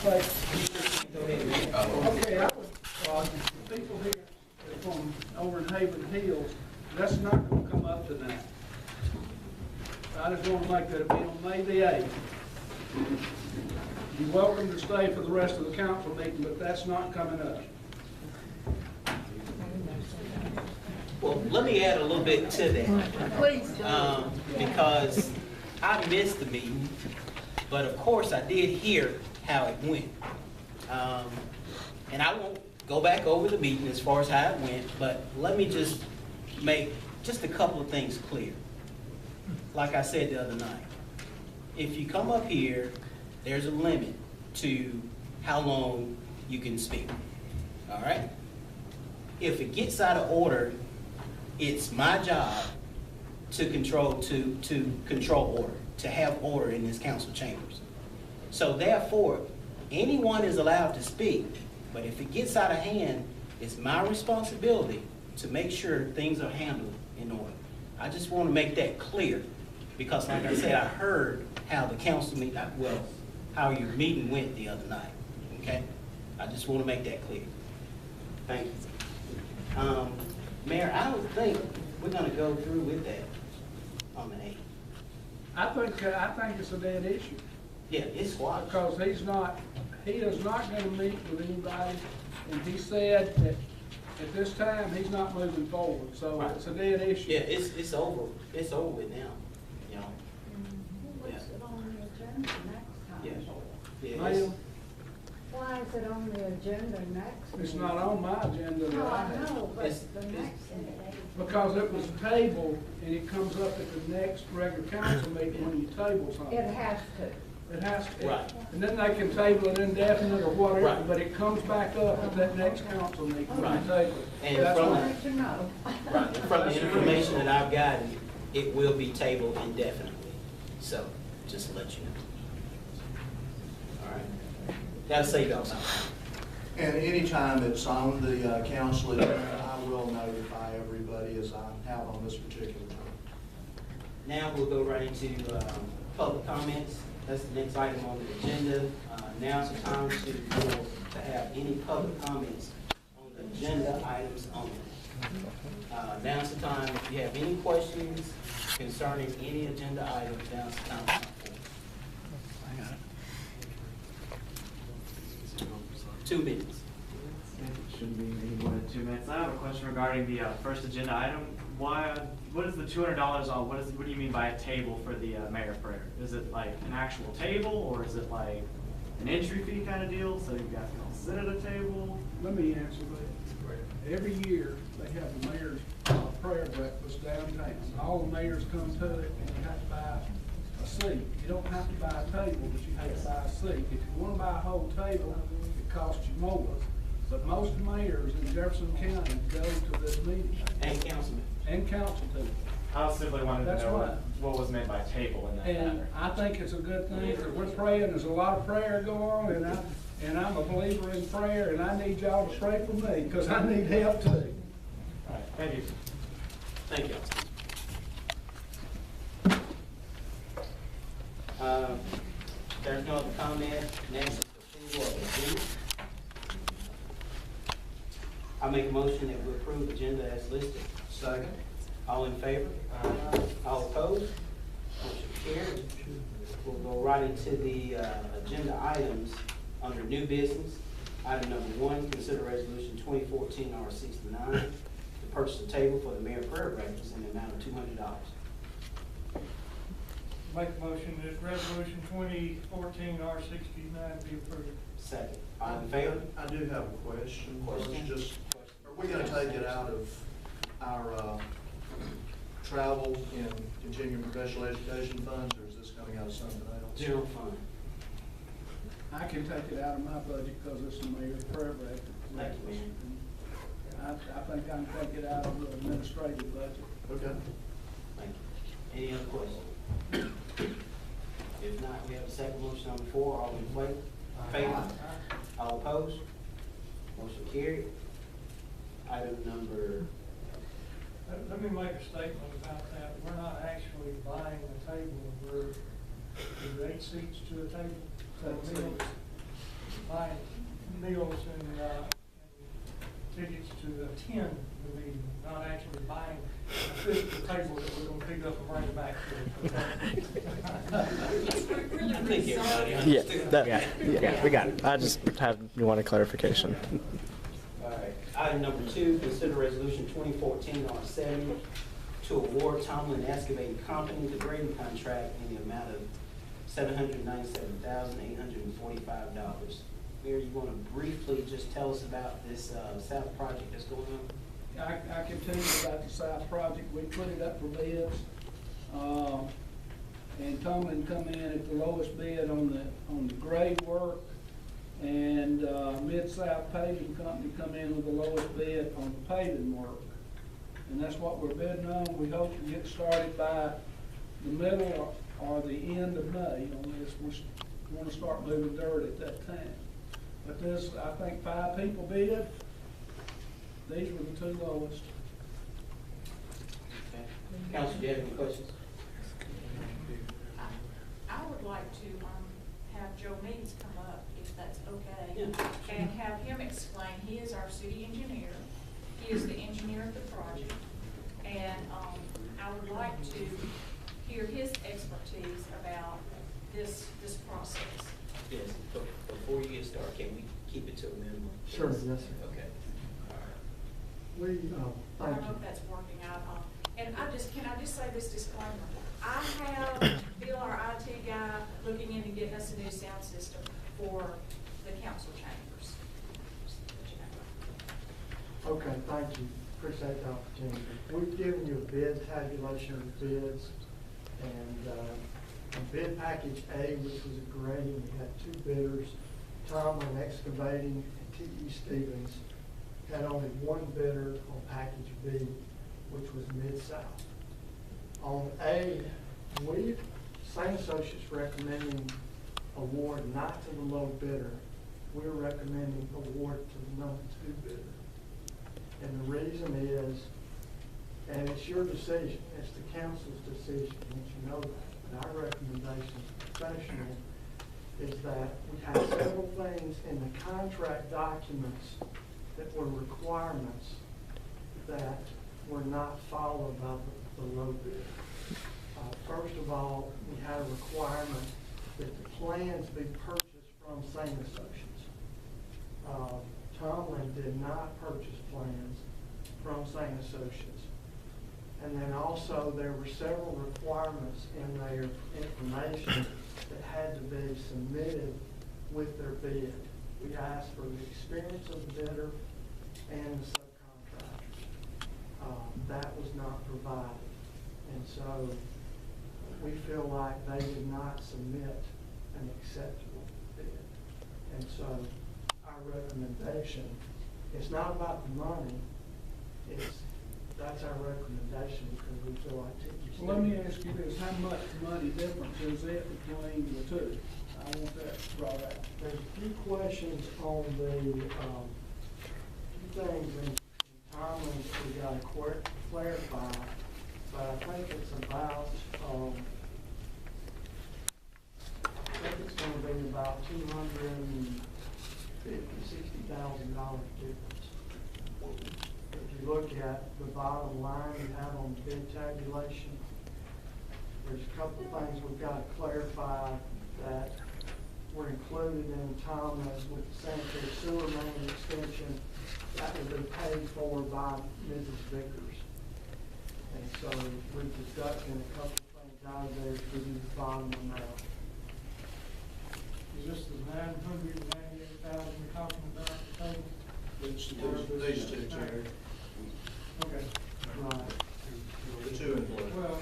say, okay, I would, the people here from over in Haven Hills, that's not gonna come up tonight. I just want to make that it be on May the 8th. You're welcome to stay for the rest of the council meeting, but that's not coming up. Well, let me add a little bit to that. Please Because I missed the meeting, but of course I did hear how it went. And I won't go back over the meeting as far as how it went, but let me just make just a couple of things clear. Like I said the other night, if you come up here, there's a limit to how long you can speak, all right? If it gets out of order, it's my job to control order, to have order in this council chambers. So therefore, anyone is allowed to speak, but if it gets out of hand, it's my responsibility to make sure things are handled in order. I just want to make that clear, because like I said, I heard how the council meeting, how your meeting went the other night, okay? I just want to make that clear. Thank you. Mayor, I don't think we're going to go through with that on the 8th. I think it's a dead issue. Yeah, it's squashed. Because he is not gonna meet with anybody, and he said that at this time, he's not moving forward, so Right. it's a dead issue. Yeah, it's over. It's over with now, you know? Who puts it on the agenda next time? Yeah. Yeah, Ma'am, Why is it on the agenda next? it's meeting? not on my agenda No, that I I have. know, but It's- the next meeting. Because it was tabled, and it comes up at the next regular council meeting when you table something. It has to. It has to. Right. And then they can table it indefinite or whatever, Right. but it comes back up at that next council meeting when Right. you table it. And That's from- why- Wanted to know. Right, and from the information that I've gotten, it will be tabled indefinitely. So, just to let you know. All right? Gotta save y'all some time. And anytime it's on the council agenda, I will notify everybody as I'm out on this particular time. Now we'll go right into public comments. That's the next item on the agenda. Now's the time to have any public comments on the agenda items only. Now's the time, if you have any questions concerning any agenda items, now's the time. I got it. 2 minutes. Shouldn't be any more than 2 minutes. I have a question regarding the first agenda item. What is the $200 on? What do you mean by a table for the mayor prayer? Is it like an actual table, or is it like an entry fee kind of deal, so you guys can all sit at a table? Let me answer that. Every year, they have the mayor's prayer breakfast downtown. All the mayors come to it, and you have to buy a seat. You don't have to buy a table, but you have to buy a seat. If you want to buy a whole table, it costs you more. But most mayors in Jefferson County go to this meeting, And councilman. and council too. I was simply wanted to That's know right. what was meant by table in that And matter. I think it's a good thing, because we're praying, there's a lot of prayer going on, and I'm a believer in prayer, and I need y'all to pray for me, because I need help too. All right, thank you. Thank you. There's no other comment. Next is approval of the agenda. I make a motion that we approve the agenda as listed. Second. All in favor? All opposed? Motion carried. We'll go right into the agenda items under new business. Item number 1, consider resolution 2014 R69 to purchase a table for the mayor prayer breakfast in the amount of $200. Make a motion that resolution 2014 R69 be approved. Second. All in favor? I do have a question. Question? Just, are we gonna take it out of our travel and continuing professional education funds, or is this coming out of something else? General fund. I can take it out of my budget, because it's the mayor's prayer breakfast. Thank you, Mayor. I think I can take it out of the administrative budget. Okay. Thank you. Any other questions? If not, we have a second motion on the floor. All in favor? All opposed? Motion carried. Item number, Let me make a statement about that. We're not actually buying a table. We're 8 seats to a table. So meals and tickets to attend the meeting, not actually buying a physical table that we're gonna pick up and bring back to I think everybody Yeah, understood. yeah, we got it. I just wanted clarification. All right. Item number 2, consider resolution 2014-R70 to award Tomlin Excavating Company the grading contract in the amount of $797,845. Mayor, you want to briefly just tell us about this south project that's going on? I can tell you about the South project. We put it up for bids. And Tomlin come in at the lowest bid on the grade work. And Mid-South Paving Company come in with the lowest bid on the paving work. And that's what we're bidding on. We hope to get started by the middle or the end of May on this. We want to start moving dirt at that time. But there's, I think, 5 people bid. These were the 2 lowest. Okay. Council, do you have any questions? I would like to have Joe Means come up, if that's okay. Yeah. And have him explain, he is our city engineer, he is the engineer of the project, and I would like to hear his expertise about this process. Yes, but before you get started, can we keep it to a minimum? Sure, yes, sir. Okay. All right. We, I thank don't know you. if that's working out. And can I just say this disclaimer? I have Bill, our IT guy, looking in and getting us a new sound system for the council chambers. Just to let you know. Okay, thank you. Appreciate the opportunity. We've given you a bid tabulation of bids, and on bid package A, which was a grading, we had 2 bidders, Tomlin Excavating and T.E. Stevens. Had only 1 bidder on package B, which was Mid-South. On A, same associates recommending award not to the low bidder. We're recommending award to the number 2 bidder. And the reason is, and it's your decision, it's the council's decision, once you know that. But our recommendation as professional is that we have several things in the contract documents that were requirements that were not followed by the low bidder. First of all, we had a requirement that the plans be purchased from Same Associates. Tomlin did not purchase plans from Same Associates. And then also there were several requirements in their information that had to be submitted with their bid. We asked for the experience of the bidder and the subcontractors. That was not provided. And so we feel like they did not submit an acceptable bid. And so our recommendation, it's not about the money, that's our recommendation because we feel like TTC. Well, let me ask you this, how much money difference is it between the 2? I want that brought out. There's a few questions on the, few things in Tomlin's we got to clarify, but I think it's about, I think it's going to be about $250,000, $60,000 difference. If you look at the bottom line you have on the bid tabulation, there's a couple of things we've got to clarify that were included in Tomlin's with the sanitary sewer main extension. That will be paid for by Mrs. Vickers. And so we're deducting a couple of things out of there to give you the bottom amount. Is this the 998,000 we're talking about total? These 2, Jared. Okay. Right. The 2 employees. Well,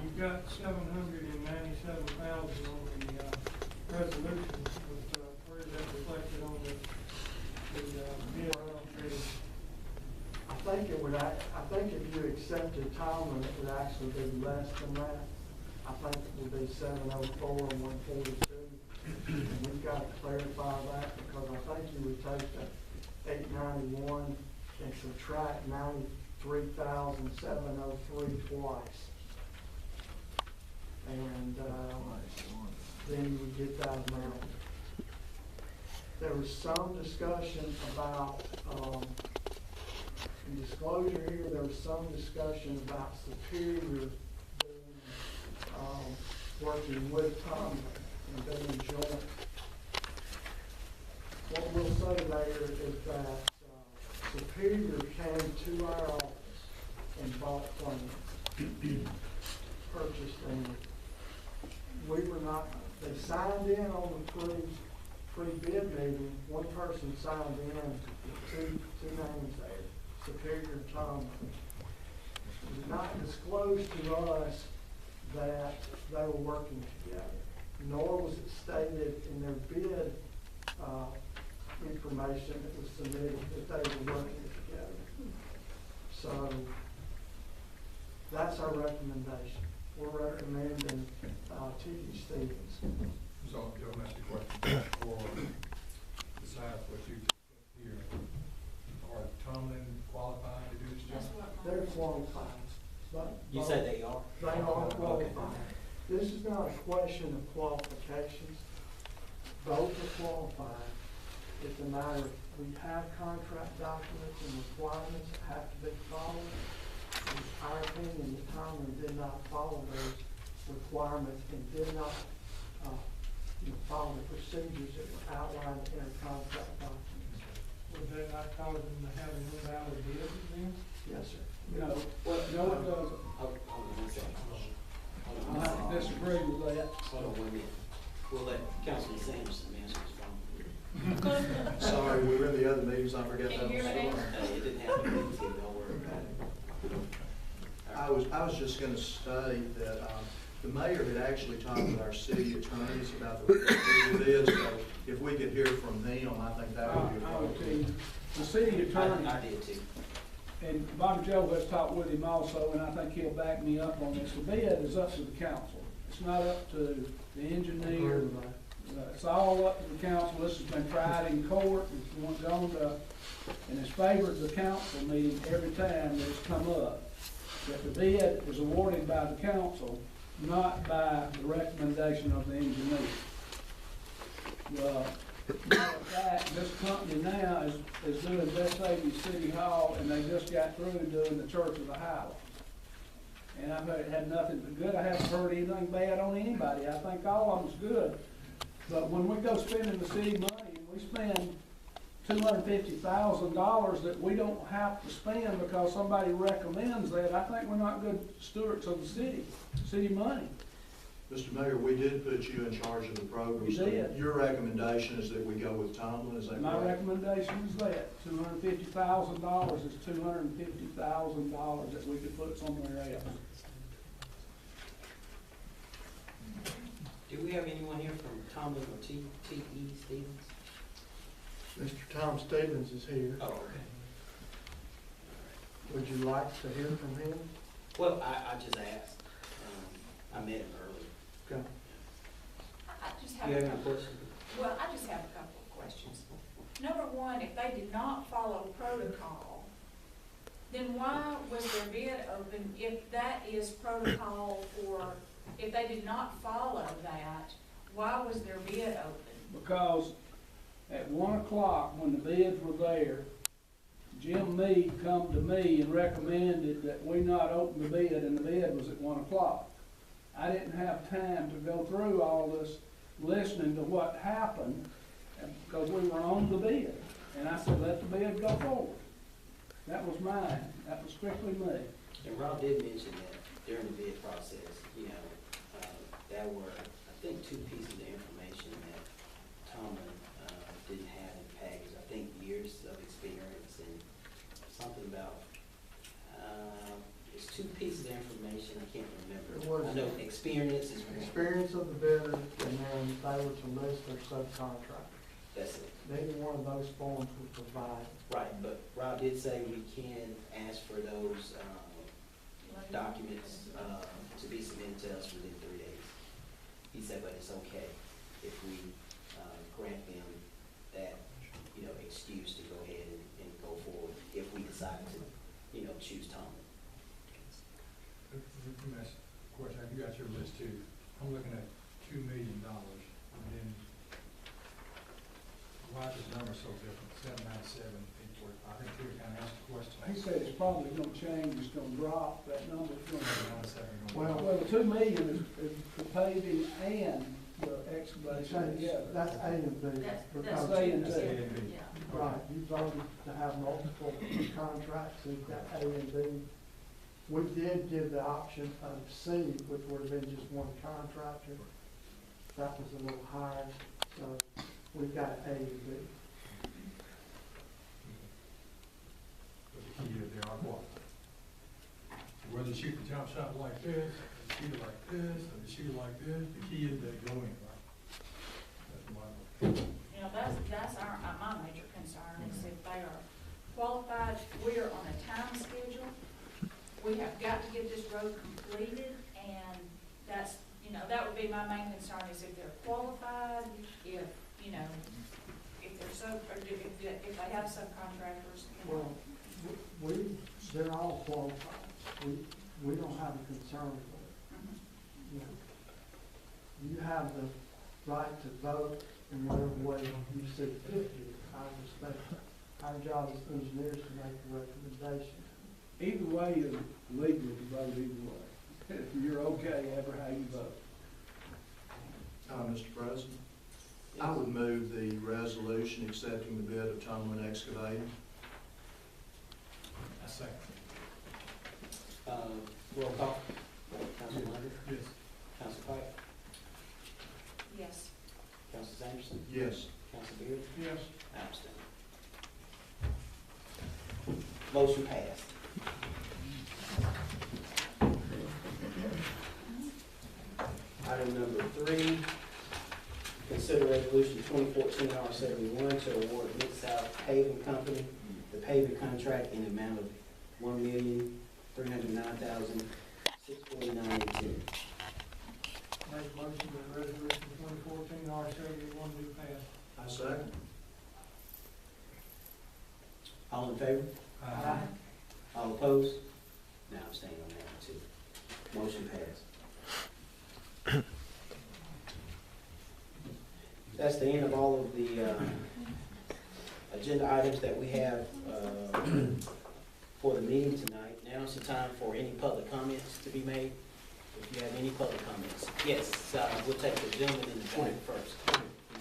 you've got 797,000 on the resolution, but where is that reflected on the bid? I think it would, I think if you accepted Tomlin, it would actually be less than that. I think it would be 704 and 142. And we've got to clarify that because I think you would take the 891 and subtract 93,703 twice. And then you would get that amount. There was some discussion about, in disclosure here, there was some discussion about Superior being, working with Tom and being joint. What we'll say there is that Superior came to our office and bought plans, purchased them. We were not, they signed in on the pre-bid meeting. One person signed in with two names there, Superior and Tom. It was not disclosed to us that they were working together, nor was it stated in their bid information that was submitted that they were working together. So that's our recommendation. We're recommending T.D. Stevens. So, Joe, ask you a question for besides what you put here. Are Tomlin qualified to do this That's job? what They're my. qualified. But- You said they are? They are Okay. qualified. This is not a question of qualifications. Both are qualified. It's a matter of, we have contract documents and requirements that have to be followed. In our opinion, the Tomlin did not follow those requirements and did not, follow the procedures that were outlined in our contract documents. Would that not cause them to have an invalid bid then? Yes, sir. No, no, it doesn't. Hold on one second. Hold on I one have second. to disagree with that. Hold on 1 minute. We'll let Councilman Sanderson answer his phone. Sorry, we were in the other meetings, I forgot that. Can you hear me now? It didn't happen, don't worry about it. I was just gonna state that, the mayor had actually talked with our city attorneys about the bid, so if we could hear from them, I think that would be I would tell you, appropriate. the city attorney, I did too. and Bobby Joe has talked with him also, and I think he'll back me up on this. The bid is up to the council. It's not up to the engineer. It's all up to the council. This has been tried in court. It's gone to, and it's favored the council meeting every time that it's come up. That the bid is awarded by the council, not by the recommendation of the engineer. Matter of fact, this company now is doing Best Savings City Hall, and they just got through doing the Church of the Highlands. And I've heard, had nothing but good. I haven't heard anything bad on anybody. I think all of them's good. But when we go spending the city money, and we spend $250,000 that we don't have to spend because somebody recommends that, I think we're not good stewards of the city money. Mr. Mayor, we did put you in charge of the program. You so did. Your recommendation is that we go with Tomlin, is that My correct? recommendation is that $250,000 is $250,000 that we could put somewhere else. Do we have anyone here from Tomlin or T.E. Stevens? Mr. Tom Stevens is here. Oh, okay. Would you like to hear from him? Well, I just asked. I met him earlier. Okay. I just Do have you a have any couple, questions? well, I just have a couple of questions. Number one, if they did not follow protocol, then why was their bid open if that is protocol for, if they did not follow that, why was their bid open? Because at 1 o'clock, when the bids were there, Jim Meade come to me and recommended that we not open the bid, and the bid was at 1 o'clock. I didn't have time to go through all this, listening to what happened, because we were on the bid. And I said, let the bid go forward. That was mine. That was strictly me. And Rob did mention that during the bid process, there were, I think, 2 pieces of information that Tomlin didn't have in the package. I think years of experience and something about, it's 2 pieces of information, I can't It remember. was- I know experience is one. Experience of the bidder, and then they were to list their subcontractor. That's it. Neither one of those forms were provided. Right, but Rob did say we can ask for those documents to be submitted to us within 3 days. He said, but it's okay if we grant them that, excuse to go ahead and go forward if we decide to, choose Tomlin. Let me ask a question. You got your list too. I'm looking at $2 million, and then why is the number so different, 797, 845? I think Peter kind of asked the question. He said it's probably gonna change, it's gonna drop, that number's gonna. 797 Well, Well, the 2 million is the paving and the excavation together. That's A and B. That's because- A and B. Yeah. Right, you voted to have multiple contracts, so you've got A and B. We did give the option of C, which would have been just one contractor. That was a little higher, so we've got A and B. But the key is they are qualified. Whether you shoot the jump shot like this, or you shoot it like this, or you shoot it like this, the key is they go in, right? That's my. You know, that's my major concern is if they are qualified, we are on a time schedule. We have got to get this road completed, and that's, you know, that would be my main concern is if they're qualified, if, you know, if they're so, or if they have subcontractors, you know. Well, they're all qualified. We don't have a concern with it. Mhm. You know, you have the right to vote in whatever way you see fit. I respect it. Our job as engineers to make a recommendation. Either way is legal to vote either way. If you're okay, ever how you vote. Mr. President, I would move the resolution accepting the bid of Tomlin Excavating. I second. Roll call. Councilman Leonard? Yes. Council Pike? Yes. Council Sanderson? Yes. Council Beard? Yes. I abstain. Motion passed. Item number 3, consider resolution 2014-R71 to award Mid-South Paving Company the paving contract in the amount of $1,309,649.10. Make a motion that resolution 2014-R71 be passed. I second. All in favor? Aye. All opposed? Now abstain on that one too. Motion passed. That's the end of all of the agenda items that we have for the meeting tonight. Now is the time for any public comments to be made. If you have any public comments. Yes, we'll take the gentleman in the back first.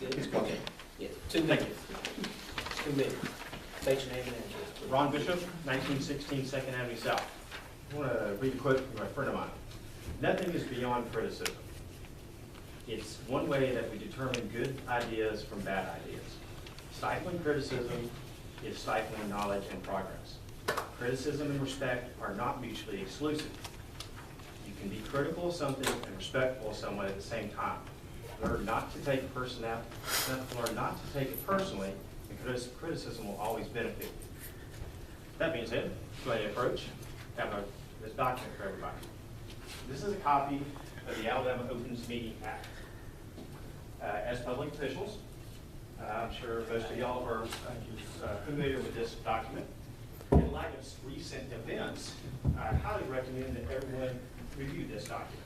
You good? Okay. Yeah, 2 minutes. 2 minutes. State your name and address, please. Ron Bishop, 1916 Second Avenue South. I want to read a quote from a friend of mine. Nothing is beyond criticism. It's one way that we determine good ideas from bad ideas. Stifling criticism is stifling knowledge and progress. Criticism and respect are not mutually exclusive. You can be critical of something and respectful of someone at the same time. Learn not to take it personally, and criticism will always benefit you. That being said, go ahead and approach. Have this document for everybody. This is a copy of the Alabama Opens Meeting Act. As public officials, I'm sure most of y'all are familiar with this document. In light of recent events, I highly recommend that everyone review this document.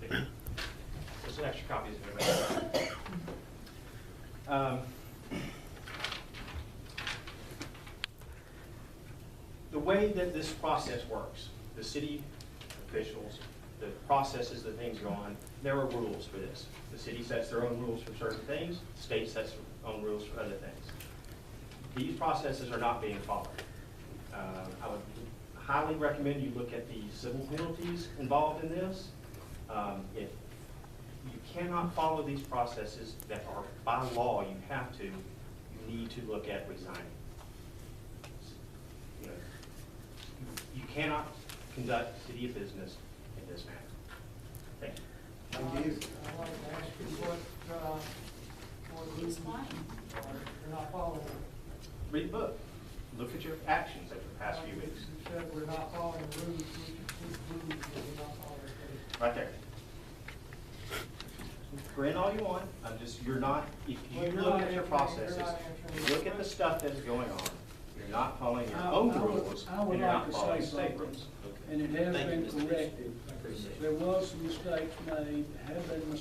There's an extra copy. The way that this process works, the city officials, the processes that things go on, there are rules for this. The city sets their own rules for certain things, the state sets their own rules for other things. These processes are not being followed. I would highly recommend you look at the civil penalties involved in this. If you cannot follow these processes that are by law, you have to, you need to look at resigning. You know, you cannot conduct city business in this manner. Thank you. Thank you. I'd like to ask you what Explain. you're not following. Read the book. Look at your actions over the past few weeks. You said we're not following the rules, which rules that we're not following. Right there. Grin all you want. I'm just, you're not, if Well, you you're look not at your answering- processes, you're not answering look at the stuff that's going on. You're not following your I own would- rules, I would and you're like not to following say state something. rules. and it has Thank you, been Mr. Bishop. corrected. I appreciate it. There was some mistakes made, have been mistakes